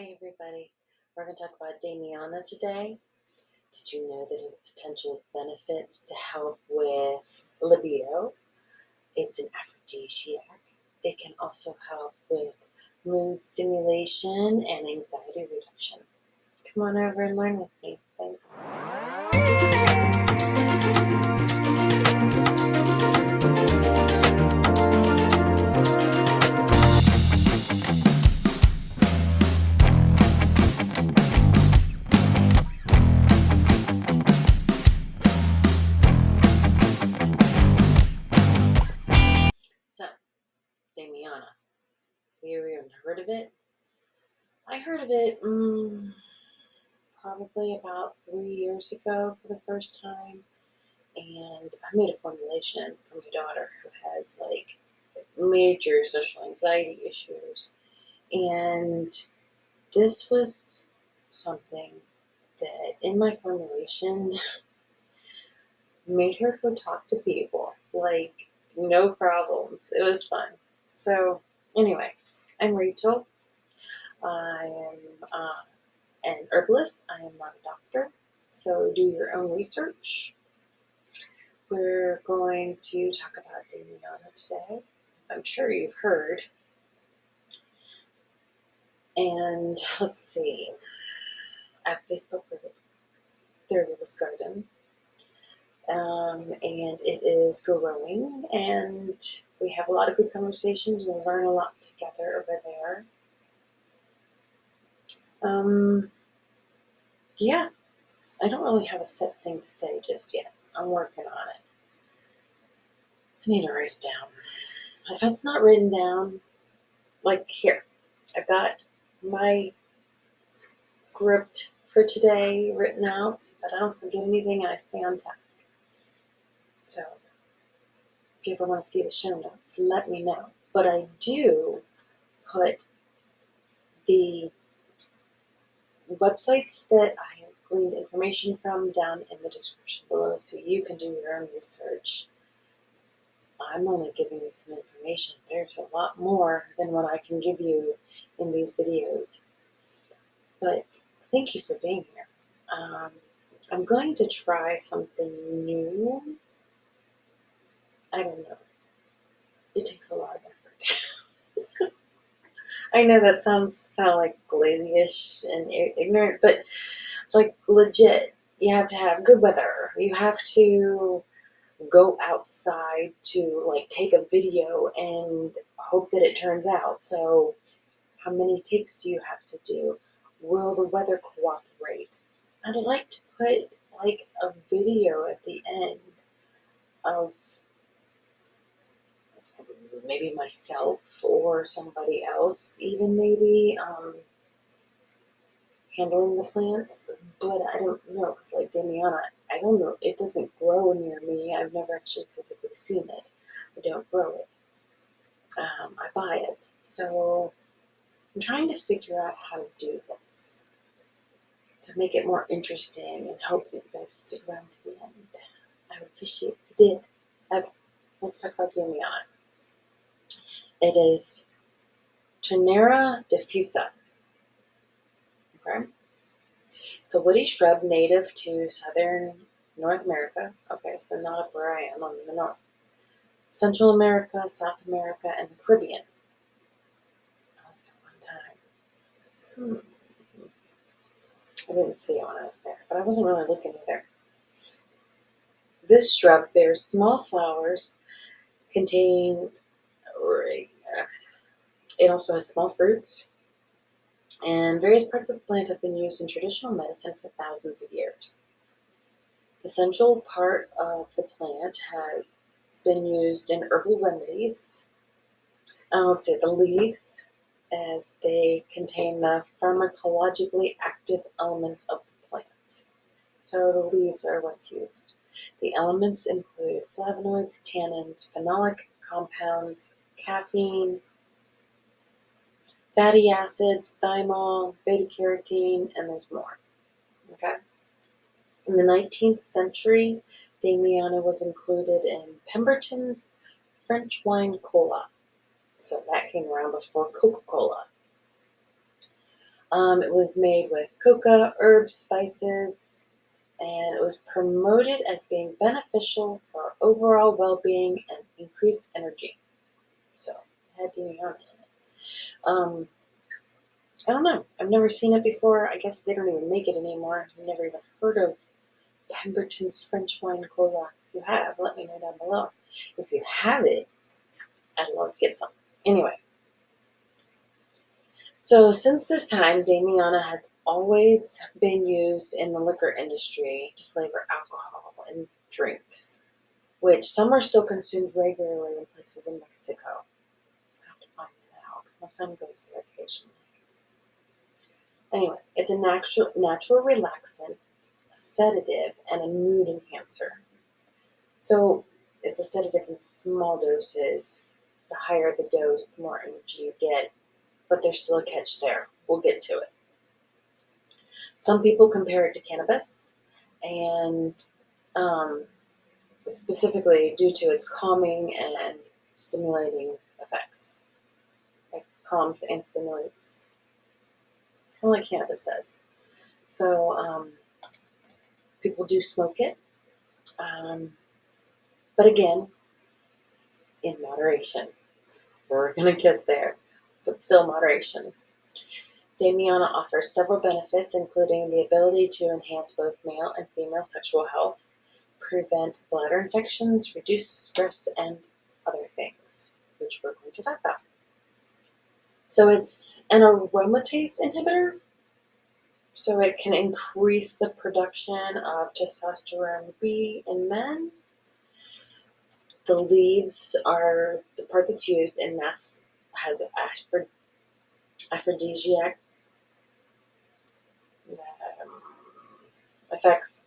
Hi everybody, we're going to talk about Damiana today. Did you know that it has potential benefits to help with libido? It's an aphrodisiac. It can also help with mood stimulation and anxiety reduction. Come on over and learn with me. Thanks. So, Damiana. Have you ever heard of it? I heard of it probably about 3 years ago for the first time. And I made a formulation for my daughter who has major social anxiety issues. And this was something that in my formulation made her go talk to people. Like, no problems. It was fun. So, anyway, I'm Rachel. I am an herbalist. I am not a doctor. So, do your own research. We're going to talk about Damiana today, as I'm sure you've heard. And let's see, I have a Facebook group, The Herbalist Garden, and it is growing, and we have a lot of good conversations. We learn a lot together over there. Yeah, I don't really have a set thing to say just yet. I'm working on it. I need to write it down. If it's not written down, like here, I've got my script for today written out so that I don't forget anything and I stay on task. So if you ever want to see the show notes, let me know. But I do put the websites that I have gleaned information from down in the description below so you can do your own research. I'm only giving you some information. There's a lot more than what I can give you in these videos. But thank you for being here. I'm going to try something new. I don't know. It takes a lot of effort. I know that sounds kind of like lazy-ish and ignorant, but like legit, you have to have good weather. You have to go outside to like take a video and hope that it turns out. So how many takes do you have to do? Will the weather cooperate? I'd like to put like a video at the end of maybe myself or somebody else, even maybe handling the plants, but I don't know, because like Damiana, I don't know, it doesn't grow near me. I've never actually physically seen it. I don't grow it. I buy it. So I'm trying to figure out how to do this to make it more interesting and hope that you guys stick around to the end. I would appreciate if you did. Okay, let's talk about Damiana. It is Turnera diffusa. Okay? It's a woody shrub native to southern North America. Okay, so not up where I am, I'm in the north. Central America, South America, and the Caribbean. I was there one time. I didn't see it when I was there, but I wasn't really looking either. This shrub bears small flowers, contain, it also has small fruits, and various parts of the plant have been used in traditional medicine for thousands of years. The central part of the plant has been used in herbal remedies. Let's say the leaves, as they contain the pharmacologically active elements of the plant. So the leaves are what's used. The elements include flavonoids, tannins, phenolic compounds, caffeine, fatty acids, thymol, beta-carotene, and there's more. Okay? In the 19th century, Damiana was included in Pemberton's French wine cola. So that came around before Coca-Cola. It was made with coca, herbs, spices, and it was promoted as being beneficial for overall well-being and increased energy. So it had Damiana in it. I don't know. I've never seen it before. I guess they don't even make it anymore. I've never even heard of Pemberton's French wine cola. If you have, let me know down below. If you have it, I'd love to get some. Anyway, so since this time, Damiana has always been used in the liquor industry to flavor alcohol and drinks, which some are still consumed regularly in places in Mexico. I have to find that out because my son goes there occasionally. Anyway, it's a natural relaxant, a sedative, and a mood enhancer. So it's a sedative in small doses. The higher the dose, the more energy you get. But there's still a catch there. We'll get to it. Some people compare it to cannabis, and um, specifically due to its calming and stimulating effects. It calms and stimulates, kind of like cannabis does. So people do smoke it, um, but again, in moderation. We're going to get there, but still moderation. Damiana offers several benefits, including the ability to enhance both male and female sexual health, prevent bladder infections, reduce stress, and other things, which we're going to talk about. So it's an aromatase inhibitor, so it can increase the production of testosterone B in men. The leaves are the part that's used, and that's has aphrodisiac effects.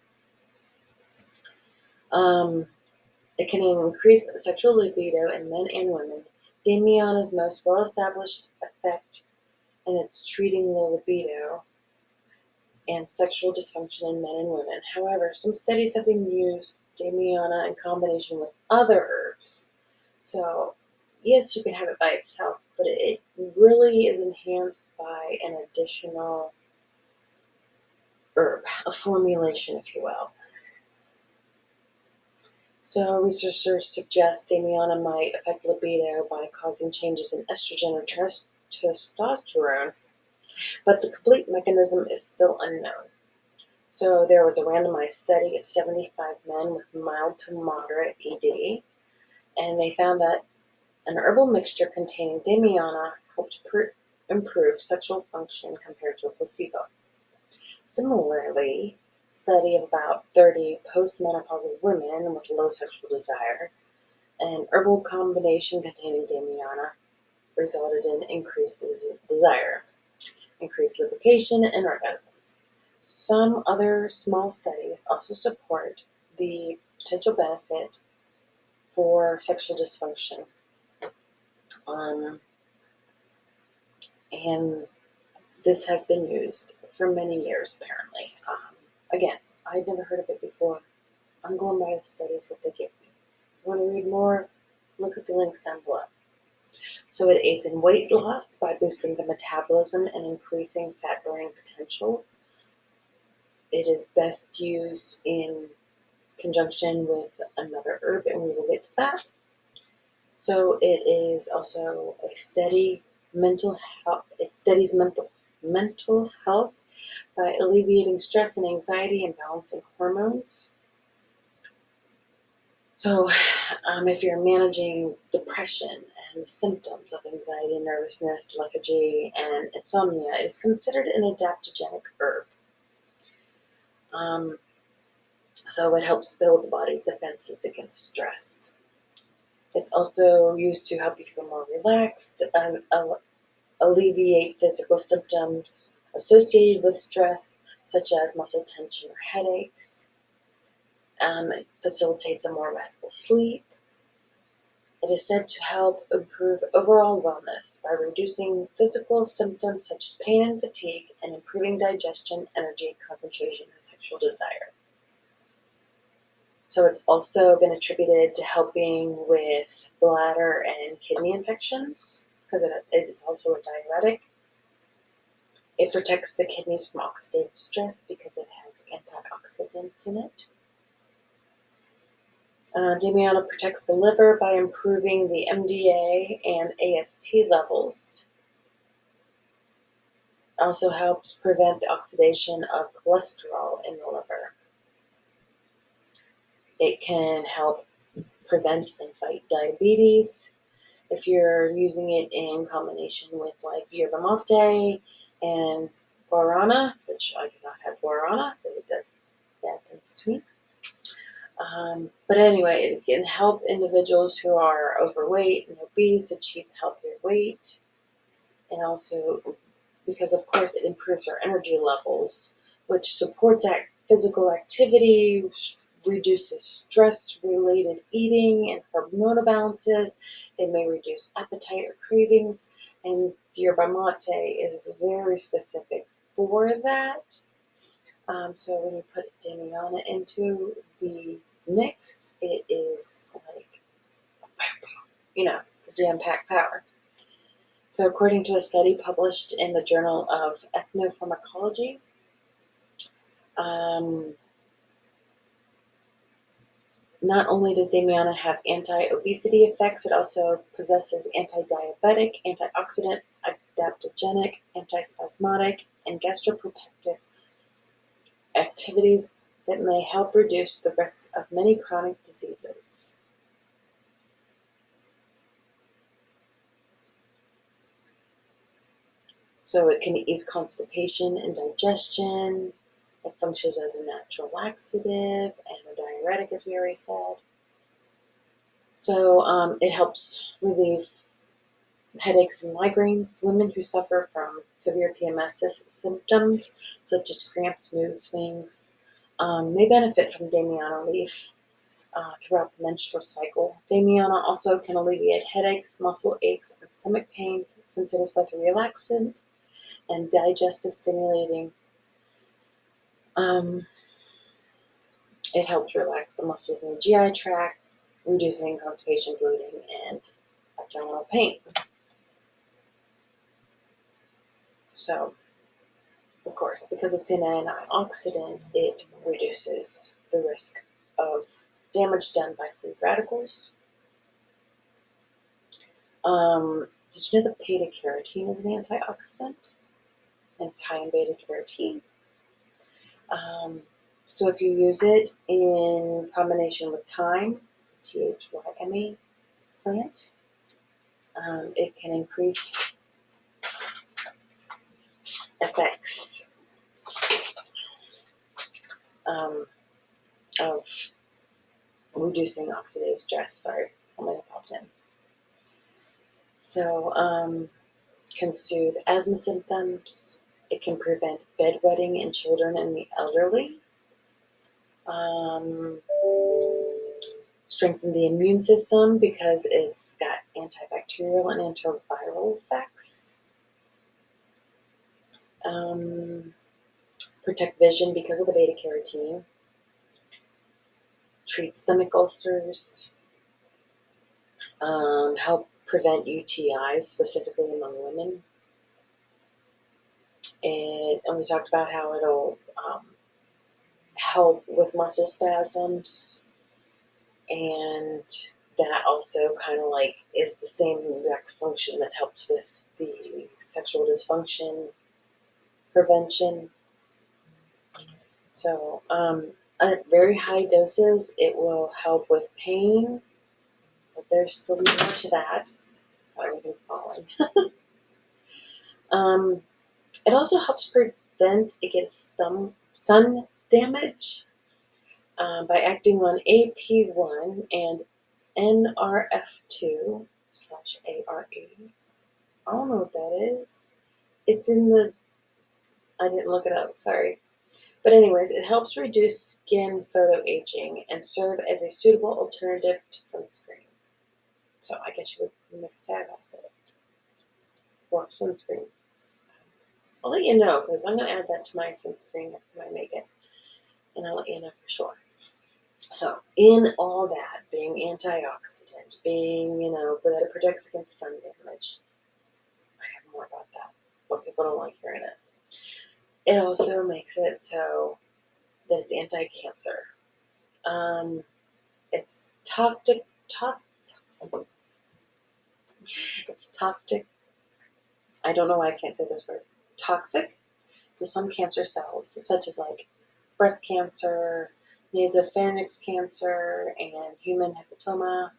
It can increase sexual libido in men and women. Damiana's most well-established effect in its treating low libido and sexual dysfunction in men and women. However, some studies have been used Damiana in combination with other herbs. So, yes, you can have it by itself, but it really is enhanced by an additional herb, a formulation, if you will. So researchers suggest Damiana might affect libido by causing changes in estrogen or testosterone, but the complete mechanism is still unknown. So there was a randomized study of 75 men with mild to moderate ED, and they found that an herbal mixture containing Damiana helped improve sexual function compared to a placebo. Similarly, a study of about 30 postmenopausal women with low sexual desire, an herbal combination containing Damiana resulted in increased desire, increased lubrication, and orgasms. Some other small studies also support the potential benefit for sexual dysfunction. And this has been used for many years, apparently. Again, I'd never heard of it before. I'm going by the studies that they give me. If you want to read more, look at the links down below. So it aids in weight loss by boosting the metabolism and increasing fat burning potential. It is best used in conjunction with another herb, and we will get to that. So it is also a steady mental health. It steadies mental health by alleviating stress and anxiety and balancing hormones. So if you're managing depression and the symptoms of anxiety, nervousness, lethargy, and insomnia, it is considered an adaptogenic herb. So it helps build the body's defenses against stress. It's also used to help you feel more relaxed and alleviate physical symptoms associated with stress, such as muscle tension or headaches. It facilitates a more restful sleep. It is said to help improve overall wellness by reducing physical symptoms such as pain and fatigue and improving digestion, energy, concentration, and sexual desire. So it's also been attributed to helping with bladder and kidney infections because it's also a diuretic. It protects the kidneys from oxidative stress because it has antioxidants in it. Damiana protects the liver by improving the MDA and AST levels. Also helps prevent the oxidation of cholesterol in the liver. It can help prevent and fight diabetes. If you're using it in combination with like yerba mate and guarana, which I do not have guarana, but it does bad things to me. But anyway, it can help individuals who are overweight and obese achieve healthier weight. And also, because of course it improves our energy levels, which supports physical activity, reduces stress-related eating and hormonal balances. It may reduce appetite or cravings, and yerba mate is very specific for that. So when you put Damiana into the mix, it is like, the jam-packed power. So according to a study published in the Journal of Ethnopharmacology, not only does Damiana have anti-obesity effects, it also possesses anti-diabetic, antioxidant, adaptogenic, antispasmodic, and gastroprotective activities that may help reduce the risk of many chronic diseases. So it can ease constipation and digestion. It functions as a natural laxative and a diuretic, as we already said. So it helps relieve headaches and migraines. Women who suffer from severe PMS symptoms, such as cramps, mood swings, may benefit from Damiana leaf throughout the menstrual cycle. Damiana also can alleviate headaches, muscle aches, and stomach pains since it is both a relaxant and digestive stimulating. It helps relax the muscles in the GI tract, reducing constipation, bloating, and abdominal pain. So, of course, because it's an antioxidant, it reduces the risk of damage done by free radicals. Did you know that beta-carotene is an antioxidant? And it's high in beta-carotene. So if you use it in combination with thyme, THYME plant, it can increase effects of reducing oxidative stress. Sorry, something popped in. So, can soothe asthma symptoms. It can prevent bedwetting in children and the elderly. Strengthen the immune system because it's got antibacterial and antiviral effects. Protect vision because of the beta-carotene. Treat stomach ulcers. Help prevent UTIs, specifically among women. And we talked about how it'll help with muscle spasms, and that also kind of like is the same exact function that helps with the sexual dysfunction prevention. So at very high doses, it will help with pain, but there's still more to that. Got everything falling. It also helps prevent against sun damage by acting on AP1 and NRF2/ARE. I don't know what that is. It's in the, I didn't look it up, sorry. But anyways, it helps reduce skin photoaging and serve as a suitable alternative to sunscreen. So I guess you would mix that up for sunscreen. I'll let you know because I'm going to add that to my sunscreen next time I make it. And I'll let you know for sure. So in all that, being antioxidant, being, that it protects against sun damage, I have more about that, but people don't like hearing it. It also makes it so that it's anti-cancer. It's toxic. It's toxic. I don't know why I can't say this word. Toxic to some cancer cells, such as like breast cancer, nasopharynx cancer, and human hepatoma.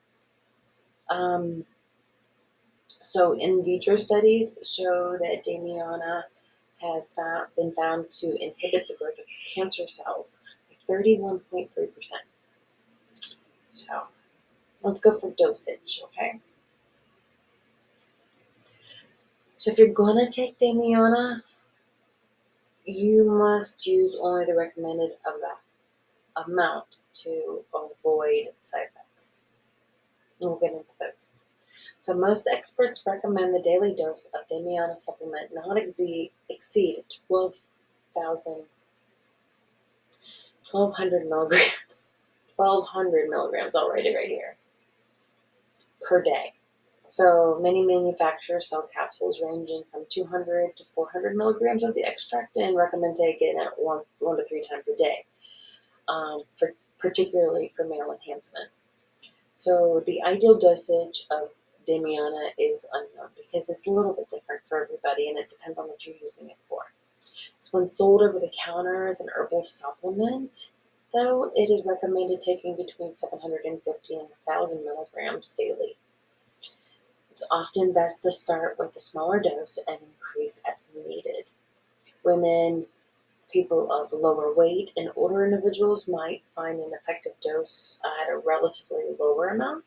So in vitro studies show that Damiana has been found to inhibit the growth of cancer cells by 31.3%. So let's go for dosage, okay? So if you're going to take Damiana, you must use only the recommended amount to avoid side effects. And we'll get into those. So most experts recommend the daily dose of Damiana supplement not exceed 1,200 milligrams. 1,200 milligrams, I'll write it right here, per day. So many manufacturers sell capsules ranging from 200 to 400 milligrams of the extract and recommend taking it one to three times a day, particularly for male enhancement. So the ideal dosage of Damiana is unknown because it's a little bit different for everybody and it depends on what you're using it for. So when sold over the counter as an herbal supplement, though, it is recommended taking between 750 and 1,000 milligrams daily. It's often best to start with a smaller dose and increase as needed. Women, people of lower weight, and older individuals might find an effective dose at a relatively lower amount.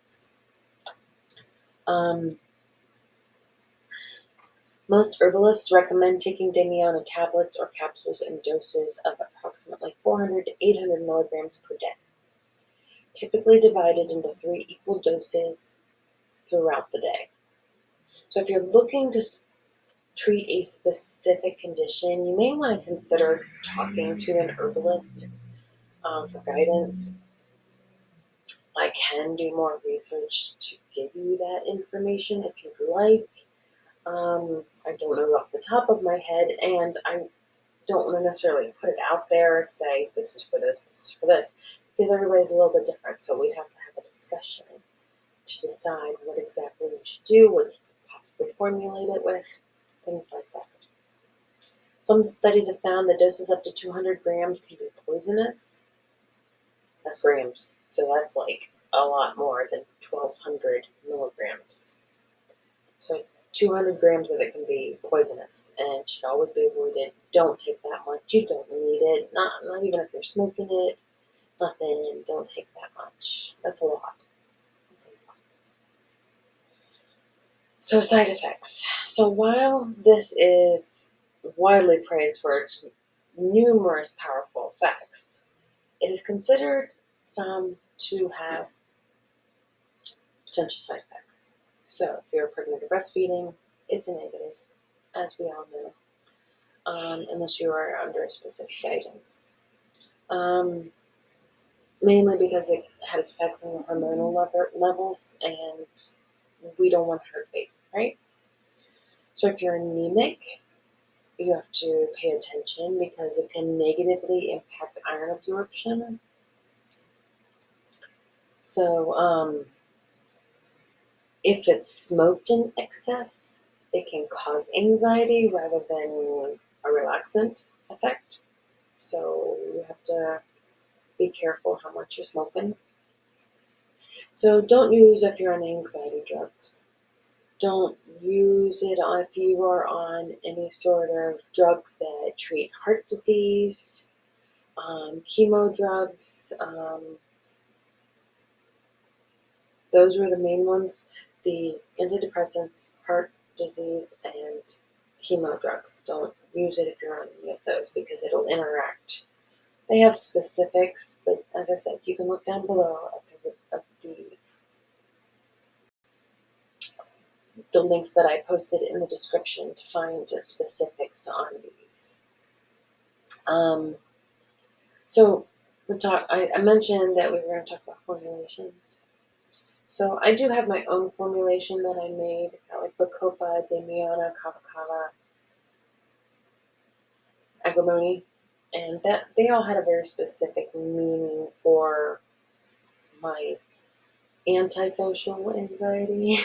Most herbalists recommend taking Damiana tablets or capsules in doses of approximately 400 to 800 milligrams per day, typically divided into 3 equal doses throughout the day. So if you're looking to treat a specific condition, you may want to consider talking to an herbalist for guidance. I can do more research to give you that information if you'd like. I don't know off the top of my head, and I don't want to necessarily put it out there and say this is for this, this is for this, because everybody's a little bit different. So we'd have to have a discussion to decide what exactly we should do, what you could possibly formulate it with, things like that. Some studies have found that doses up to 200 grams can be poisonous. That's grams, so that's like a lot more than 1,200 milligrams. So 200 grams of it can be poisonous and should always be avoided. Don't take that much. You don't need it. Not even if you're smoking it. Nothing. Don't take that much. That's a lot. That's a lot. So side effects. So while this is widely praised for its numerous powerful effects, it is considered some to have potential side effects. So if you're pregnant or breastfeeding, it's a negative, as we all know. Unless you are under specific guidance. Mainly because it has effects on the hormonal levels, and we don't want to hurt baby, right? So if you're anemic, you have to pay attention because it can negatively impact iron absorption. So if it's smoked in excess, it can cause anxiety rather than a relaxant effect. So you have to be careful how much you're smoking. So don't use if you're on anxiety drugs. Don't use it if you are on any sort of drugs that treat heart disease, chemo drugs. Those were the main ones. The antidepressants, heart disease, and chemo drugs. Don't use it if you're on any of those because it'll interact. They have specifics, but as I said, you can look down below at the links that I posted in the description to find specifics on these. So I mentioned that we were going to talk about formulations. So I do have my own formulation that I made. It's got like Bacopa, Damiana, Kava Kava. I agrimony, and that they all had a very specific meaning for my antisocial anxiety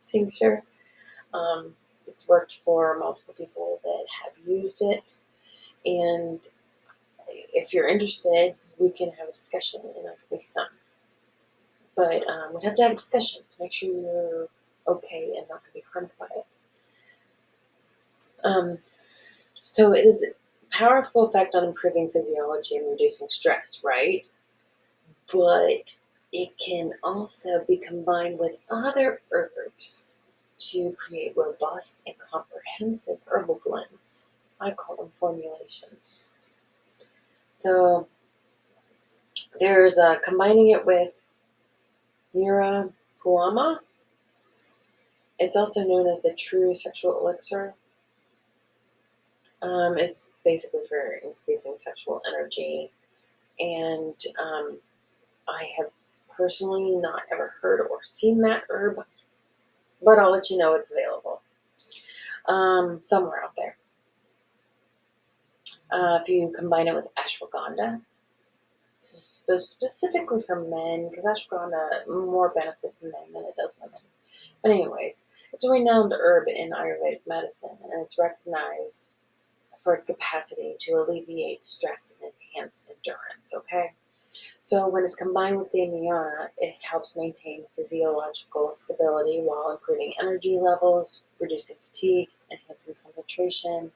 tincture. It's worked for multiple people that have used it, and if you're interested, we can have a discussion and I can make some. But we'd have to have a discussion to make sure you're okay and not going to be harmed by it. So it is a powerful effect on improving physiology and reducing stress, right? But it can also be combined with other herbs to create robust and comprehensive herbal blends. I call them formulations. So there's combining it with Mira Puama. It's also known as the true sexual elixir. It's basically for increasing sexual energy. And I have personally not ever heard or seen that herb, but I'll let you know it's available somewhere out there. If you combine it with ashwagandha, specifically for men, because ashwagandha more benefits men than it does women. But anyways, it's a renowned herb in Ayurvedic medicine, and it's recognized for its capacity to alleviate stress and enhance endurance, okay? So when it's combined with Damiana, it helps maintain physiological stability while improving energy levels, reducing fatigue, enhancing concentration.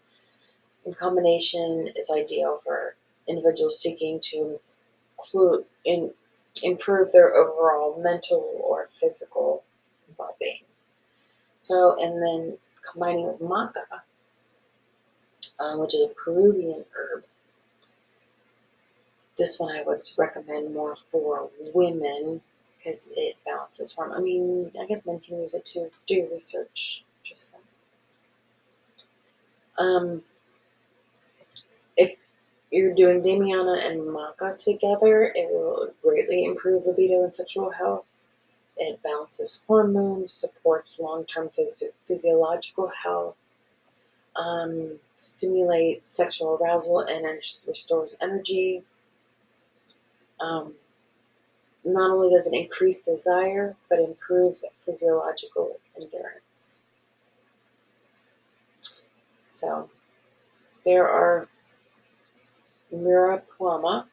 In combination, is ideal for individuals seeking to improve their overall mental or physical well-being. So, and then combining with maca, which is a Peruvian herb. This one I would recommend more for women because it balances hormone. I mean, I guess men can use it too. Do your research. Just if you're doing Damiana and maca together, it will greatly improve libido and sexual health. It balances hormones, supports long-term physiological health, stimulates sexual arousal, and restores energy. Not only does it increase desire, but improves physiological endurance. So there are Mirapuama,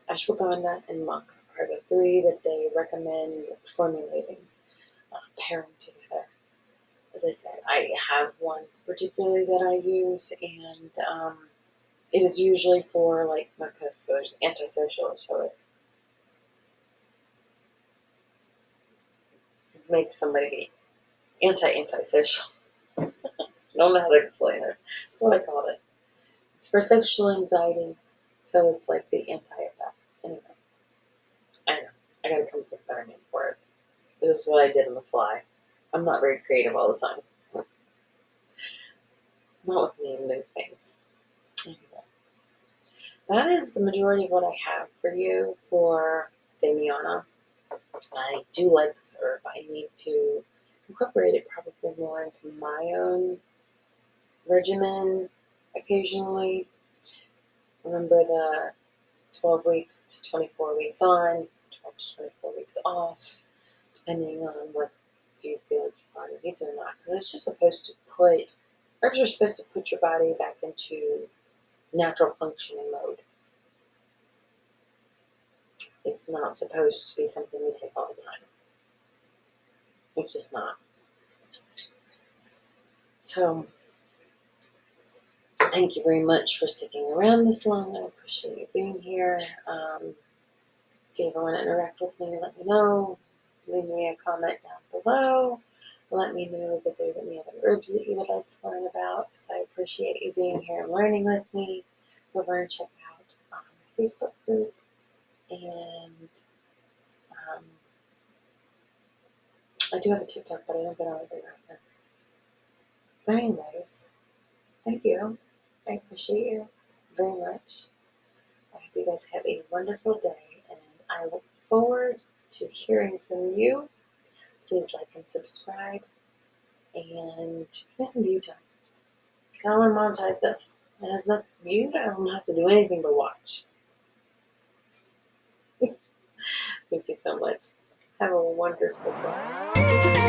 ashwagandha, and maca are the three that they recommend formulating, pairing together. As I said, I have one particularly that I use, and it is usually for like because there's antisocial, so it makes somebody antisocial. I don't know how to explain it. That's what I call it. It's for sexual anxiety, so it's like the anti of that. Anyway, I know. I gotta come up with a better name for it. This is what I did on the fly. I'm not very creative all the time. Not with naming new things. Anyway, that is the majority of what I have for you for Damiana. I do like this herb. I need to incorporate it probably more into my own regimen occasionally. Remember the 12 weeks to 24 weeks on, 12 to 24 weeks off, depending on what do you feel like your body needs or not. Because it's just supposed to herbs are supposed to put your body back into natural functioning mode. It's not supposed to be something we take all the time. It's just not. So, thank you very much for sticking around this long. I appreciate you being here. If you ever want to interact with me, let me know. Leave me a comment down below. Let me know if there's any other herbs that you would like to learn about, because I appreciate you being here and learning with me. Go over and check out my Facebook group. And I do have a TikTok, but I don't get on it very often. But anyways, thank you. I appreciate you very much. I hope you guys have a wonderful day, and I look forward to hearing from you. Please like and subscribe, and give me some view time. I want to monetize this. It has not, you don't have to do anything but watch. Thank you so much. Have a wonderful day.